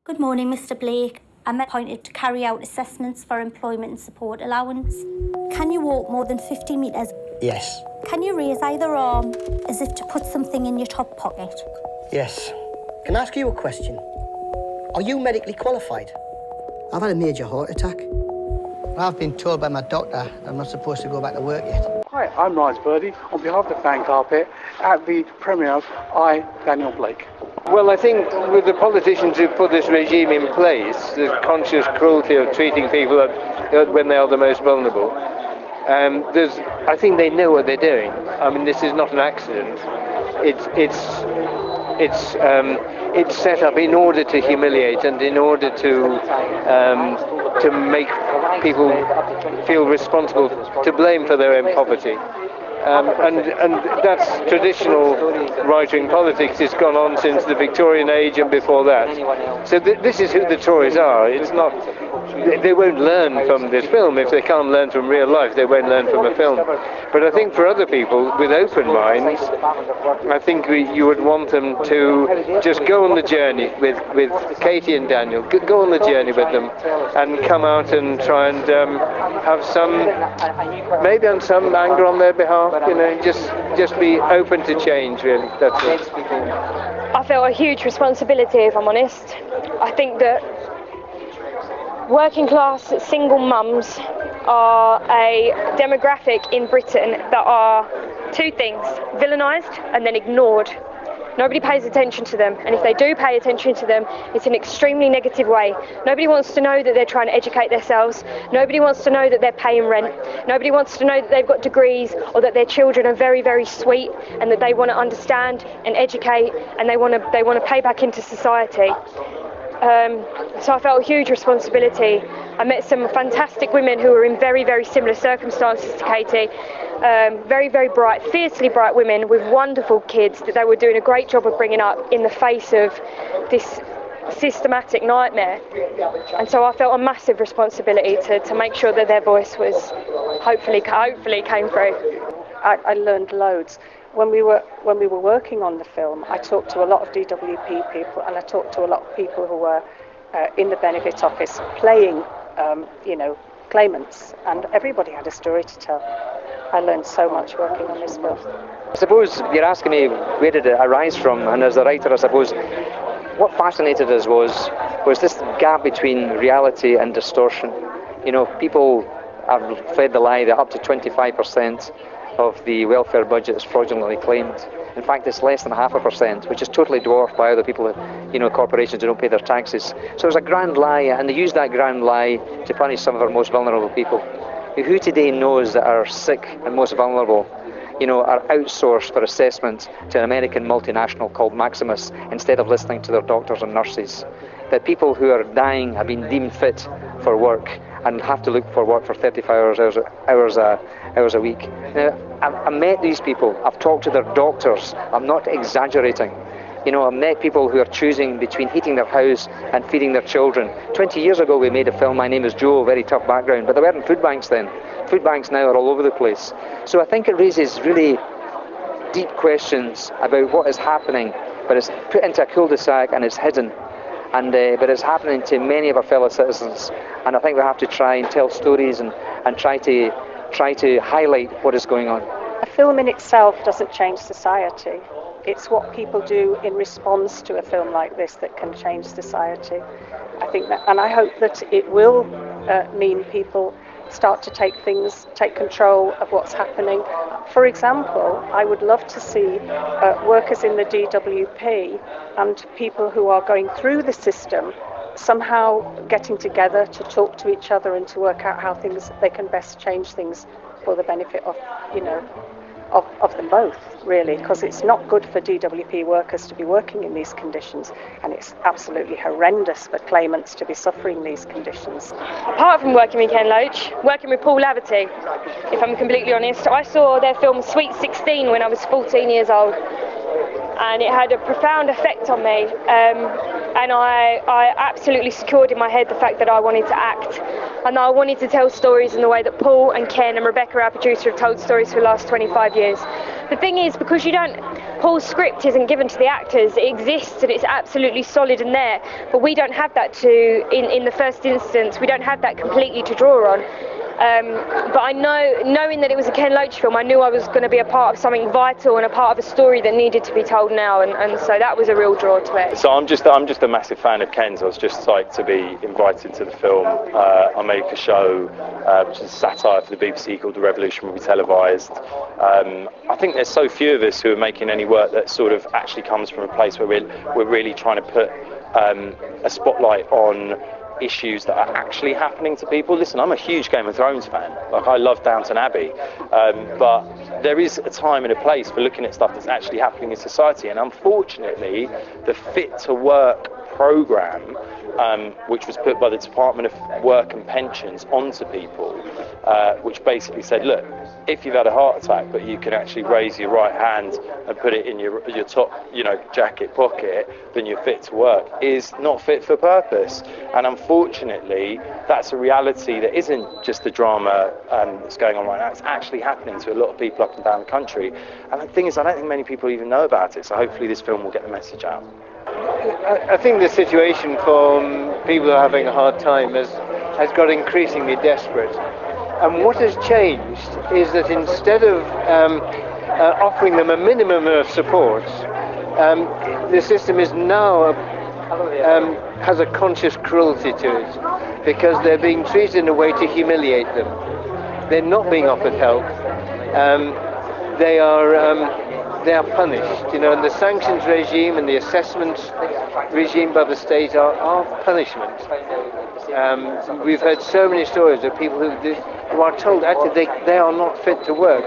Good morning, Mr. Blake. I'm appointed to carry out assessments for employment and support allowance. Can you walk more than 50 metres? Yes. Can you raise either arm as if to put something in your top pocket? Yes. Can I ask you a question? Are you medically qualified? I've had a major heart attack. I've been told by my doctor I'm not supposed to go back to work yet. Hi, I'm Virdi. On behalf of the fan carpet, at the premiere of I, Daniel Blake. Well, I think with the politicians who put this regime in place, the conscious cruelty of treating people when they are the most vulnerable, I think they know what they're doing. I mean, this is not an accident. It's set up in order to humiliate and in order to make people feel responsible, to blame for their own poverty. And that's traditional right-wing politics. It's gone on since the Victorian age and before that. So this is who the Tories are. It's not. They won't learn from this film. If they can't learn from real life, they won't learn from a film. But I think for other people with open minds, I think you would want them to just go on the journey with Katie and Daniel. Go on the journey with them and come out and try and have some anger on their behalf. You know, just be open to change. Really, that's it. I felt a huge responsibility, if I'm honest. I think that working class single mums are a demographic in Britain that are two things: villainised and then ignored. Nobody pays attention to them, and if they do pay attention to them, it's in an extremely negative way. Nobody wants to know that they're trying to educate themselves. Nobody wants to know that they're paying rent. Nobody wants to know that they've got degrees or that their children are very, very sweet and that they want to understand and educate and they want to pay back into society. So I felt a huge responsibility. I met some fantastic women who were in very, very similar circumstances to Katie. Very, very bright, fiercely bright women with wonderful kids that they were doing a great job of bringing up in the face of this systematic nightmare. And so I felt a massive responsibility to make sure that their voice was hopefully came through. I learned loads. When we were working on the film, I talked to a lot of DWP people, and I talked to a lot of people who were in the benefit office playing, claimants, and everybody had a story to tell. I learned so much working on this film. I suppose you're asking me where did it arise from, and as a writer, I suppose what fascinated us was this gap between reality and distortion. You know, people have fed the lie that up to 25% of the welfare budget is fraudulently claimed. In fact, it's less than 0.5%, which is totally dwarfed by other people, corporations who don't pay their taxes. So it's a grand lie, and they use that grand lie to punish some of our most vulnerable people. Who today knows that our sick and most vulnerable, are outsourced for assessment to an American multinational called Maximus instead of listening to their doctors and nurses? That people who are dying have been deemed fit for work and have to look for work for 35 hours a week. Now, I've met these people, I've talked to their doctors, I'm not exaggerating. I've met people who are choosing between heating their house and feeding their children. 20 years ago we made a film, My Name is Joe, very tough background, but there weren't food banks then. Food banks now are all over the place. So I think it raises really deep questions about what is happening, but it's put into a cul-de-sac and it's hidden. But it's happening to many of our fellow citizens, and I think we have to try and tell stories and try to highlight what is going on. A film in itself doesn't change society. It's what people do in response to a film like this that can change society. I think that, and I hope that it will mean people start to take control of what's happening. For example, I would love to see workers in the DWP and people who are going through the system somehow getting together to talk to each other and to work out how they can best change things for the benefit of them both, really, because it's not good for DWP workers to be working in these conditions, and it's absolutely horrendous for claimants to be suffering these conditions. Apart from working with Ken Loach, working with Paul Laverty, if I'm completely honest, I saw their film Sweet 16 when I was 14 years old, and it had a profound effect on me, and I absolutely secured in my head the fact that I wanted to act, and I wanted to tell stories in the way that Paul and Ken and Rebecca, our producer, have told stories for the last 25 years. the thing is, because Paul's script isn't given to the actors, it exists and it's absolutely solid and there, but we don't have that in the first instance, we don't have that completely to draw on. But I knowing that it was a Ken Loach film, I knew I was going to be a part of something vital and a part of a story that needed to be told now, and so that was a real draw to it. So I'm just a massive fan of Ken's. I was just psyched to be invited to the film. I make a show which is a satire for the BBC called The Revolution Will Be Televised. I think there's so few of us who are making any work that sort of actually comes from a place where we're really trying to put a spotlight on issues that are actually happening to people. Listen, I'm a huge Game of Thrones fan. Like, I love Downton Abbey, but there is a time and a place for looking at stuff that's actually happening in society. And unfortunately, the Fit to Work programme, which was put by the Department of Work and Pensions onto people, which basically said, look, if you've had a heart attack, but you can actually raise your right hand and put it in your top, jacket pocket, then you're fit to work, is not fit for purpose. And unfortunately, that's a reality that isn't just the drama that's going on right now. It's actually happening to a lot of people up and down the country. And the thing is, I don't think many people even know about it. So hopefully this film will get the message out. I think the situation for people who are having a hard time has got increasingly desperate. And what has changed is that instead of offering them a minimum of support, the system is now has a conscious cruelty to it, because they're being treated in a way to humiliate them. They're not being offered help. They are punished, and the sanctions regime and the assessment regime by the state are punishment. We've heard so many stories of people who are told actually they are not fit to work,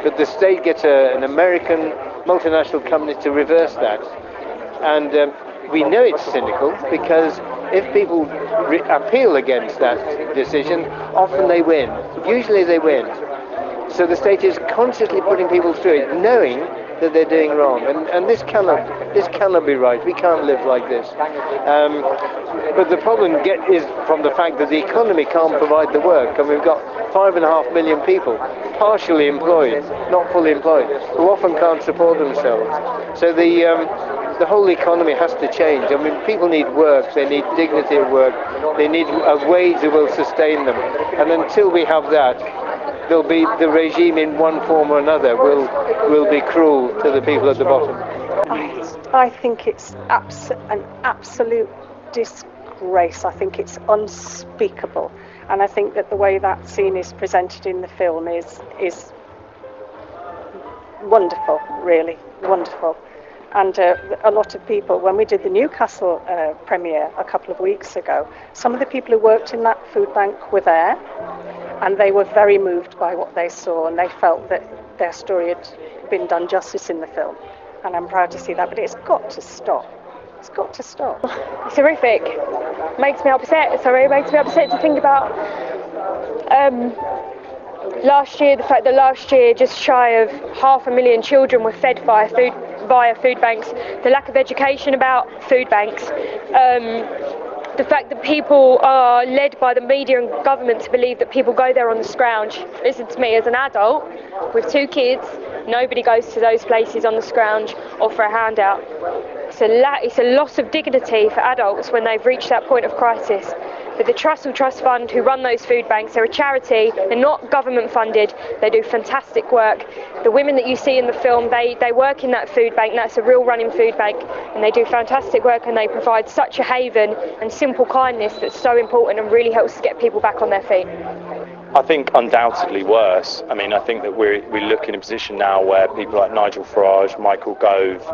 but the state gets an American multinational company to reverse that. And we know it's cynical, because if people appeal against that decision, often they win. Usually they win. So the state is consciously putting people through it, knowing that they're doing wrong, and this cannot be right. We can't live like this. But the problem is from the fact that the economy can't provide the work, and we've got 5.5 million people partially employed, not fully employed, who often can't support themselves. So the whole economy has to change. I mean, people need work, they need dignity at work, they need a wage that will sustain them, and until we have that, there'll be the regime in one form or another will be cruel to the people at the bottom. I think it's an absolute disgrace. I think it's unspeakable, and I think that the way that scene is presented in the film is wonderful, really wonderful. And a lot of people, when we did the Newcastle premiere a couple of weeks ago, some of the people who worked in that food bank were there, and they were very moved by what they saw, and they felt that their story had been done justice in the film. And I'm proud to see that, but it's got to stop. It's got to stop. It's horrific. Makes me upset. It makes me upset to think about last year, the fact that last year just shy of 500,000 children were fed via food banks, the lack of education about food banks, the fact that people are led by the media and government to believe that people go there on the scrounge. Listen to me, as an adult with 2 kids, nobody goes to those places on the scrounge or for a handout. It's a loss of dignity for adults when they've reached that point of crisis. But the Trussell Trust Fund, who run those food banks, they're a charity, they're not government funded, they do fantastic work. The women that you see in the film, they work in that food bank, that's a real running food bank, and they do fantastic work, and they provide such a haven and simple kindness that's so important and really helps to get people back on their feet. I think undoubtedly worse. I mean, I think that we look in a position now where people like Nigel Farage, Michael Gove,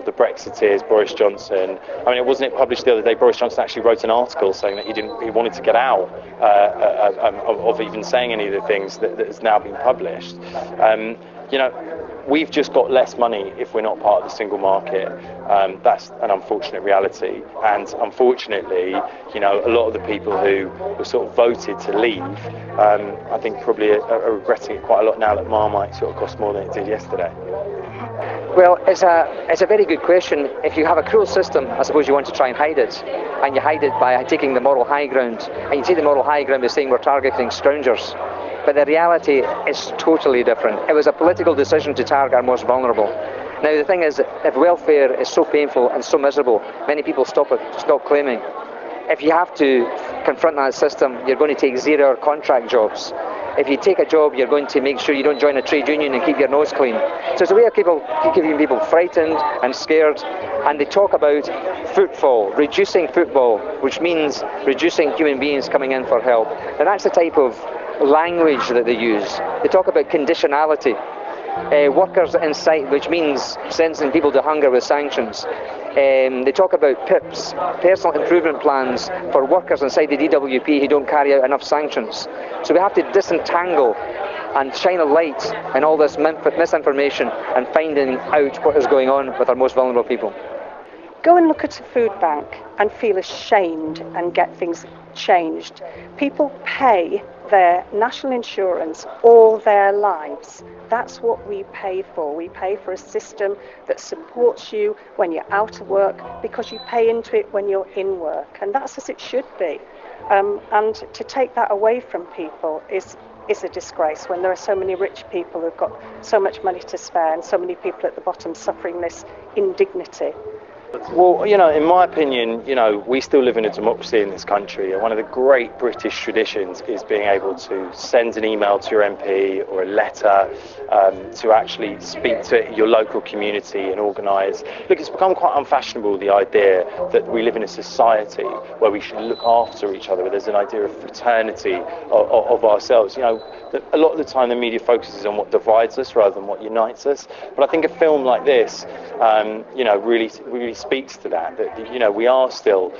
the Brexiteers, Boris Johnson. I mean, wasn't it published the other day? Boris Johnson actually wrote an article saying that he wanted to get out of even saying any of the things that has now been published. We've just got less money if we're not part of the single market. That's an unfortunate reality. And unfortunately, a lot of the people who were sort of voted to leave, I think probably are regretting it quite a lot now that Marmite sort of costs more than it did yesterday. Well, it's a very good question. If you have a cruel system, I suppose you want to try and hide it. And you hide it by taking the moral high ground. And you take the moral high ground by saying we're targeting scroungers. But the reality is totally different. It was a political decision to target our most vulnerable. Now, the thing is, if welfare is so painful and so miserable, many people stop claiming. If you have to confront that system, you're going to take 0-hour contract jobs. If you take a job, you're going to make sure you don't join a trade union and keep your nose clean. So it's a way of keeping people frightened and scared. And they talk about footfall, reducing football, which means reducing human beings coming in for help. And that's the type of language that they use. They talk about conditionality. Workers in sight, which means sentencing people to hunger with sanctions. They talk about PIPs, personal improvement plans for workers inside the DWP who don't carry out enough sanctions. So we have to disentangle and shine a light on all this misinformation and finding out what is going on with our most vulnerable people. Go and look at a food bank and feel ashamed and get things changed. People pay their national insurance all their lives. That's what we pay for. We pay for a system that supports you when you're out of work because you pay into it when you're in work. And that's as it should be. And to take that away from people is a disgrace when there are so many rich people who've got so much money to spare and so many people at the bottom suffering this indignity. Well, in my opinion, we still live in a democracy in this country, and one of the great British traditions is being able to send an email to your MP or a letter to actually speak to your local community and organise. Look, it's become quite unfashionable, the idea that we live in a society where we should look after each other, where there's an idea of fraternity of ourselves. A lot of the time the media focuses on what divides us rather than what unites us. But I think a film like this, really speaks to that we are still,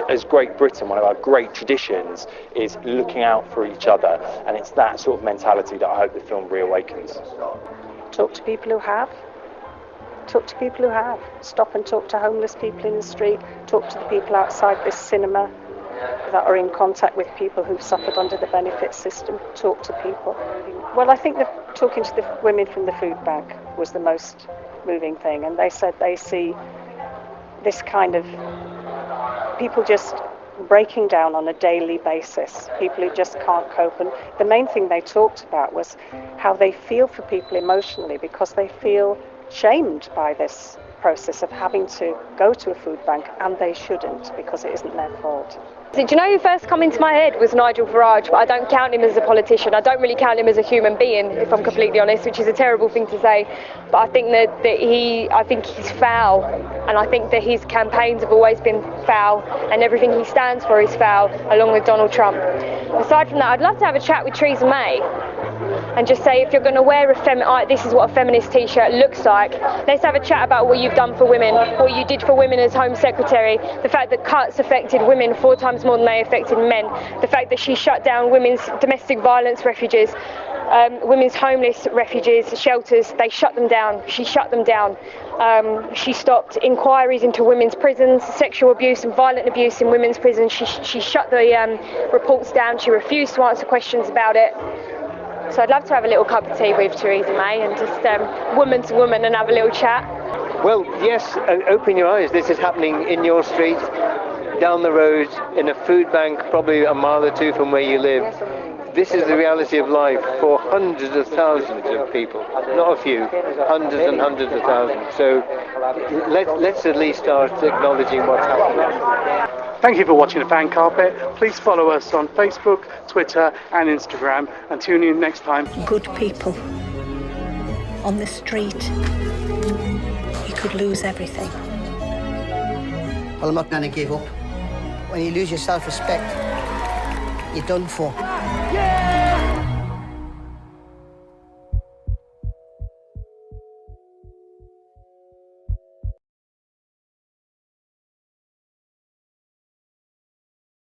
as Great Britain, one of our great traditions is looking out for each other, and it's that sort of mentality that I hope the film reawakens. Talk to people who have. Talk to people who have. Stop and talk to homeless people in the street. Talk to the people outside this cinema that are in contact with people who've suffered under the benefit system. Talk to people. Well, I think that talking to the women from the food bank was the most moving thing, and they said they see this kind of people just breaking down on a daily basis, people who just can't cope. And the main thing they talked about was how they feel for people emotionally because they feel shamed by this process of having to go to a food bank, and they shouldn't because it isn't their fault. Do you know who first come into my head was Nigel Farage, but I don't count him as a politician. I don't really count him as a human being, if I'm completely honest, which is a terrible thing to say. But I think I think he's foul, and I think that his campaigns have always been foul, and everything he stands for is foul, along with Donald Trump. Aside from that, I'd love to have a chat with Theresa May and just say, if you're going to wear this is what a feminist t-shirt looks like, let's have a chat about what you've done for women, what you did for women as Home Secretary, the fact that cuts affected women 4 times more than they affected men, the fact that she shut down women's domestic violence refuges, women's homeless refuges, shelters, they shut them down, she shut them down. She stopped inquiries into women's prisons, sexual abuse and violent abuse in women's prisons. She shut the reports down, she refused to answer questions about it. So I'd love to have a little cup of tea with Theresa May and just woman to woman and have a little chat. Well, yes, open your eyes. This is happening in your street, down the road, in a food bank, probably a mile or 2 from where you live. This is the reality of life for hundreds of thousands of people, not a few, hundreds and hundreds of thousands. So let's at least start acknowledging what's happening. Thank you for watching The Fan Carpet. Please follow us on Facebook, Twitter and Instagram, and tune in next time. Good people on the street. You could lose everything. Well, I'm not going to give up. When you lose your self-respect, you're done for.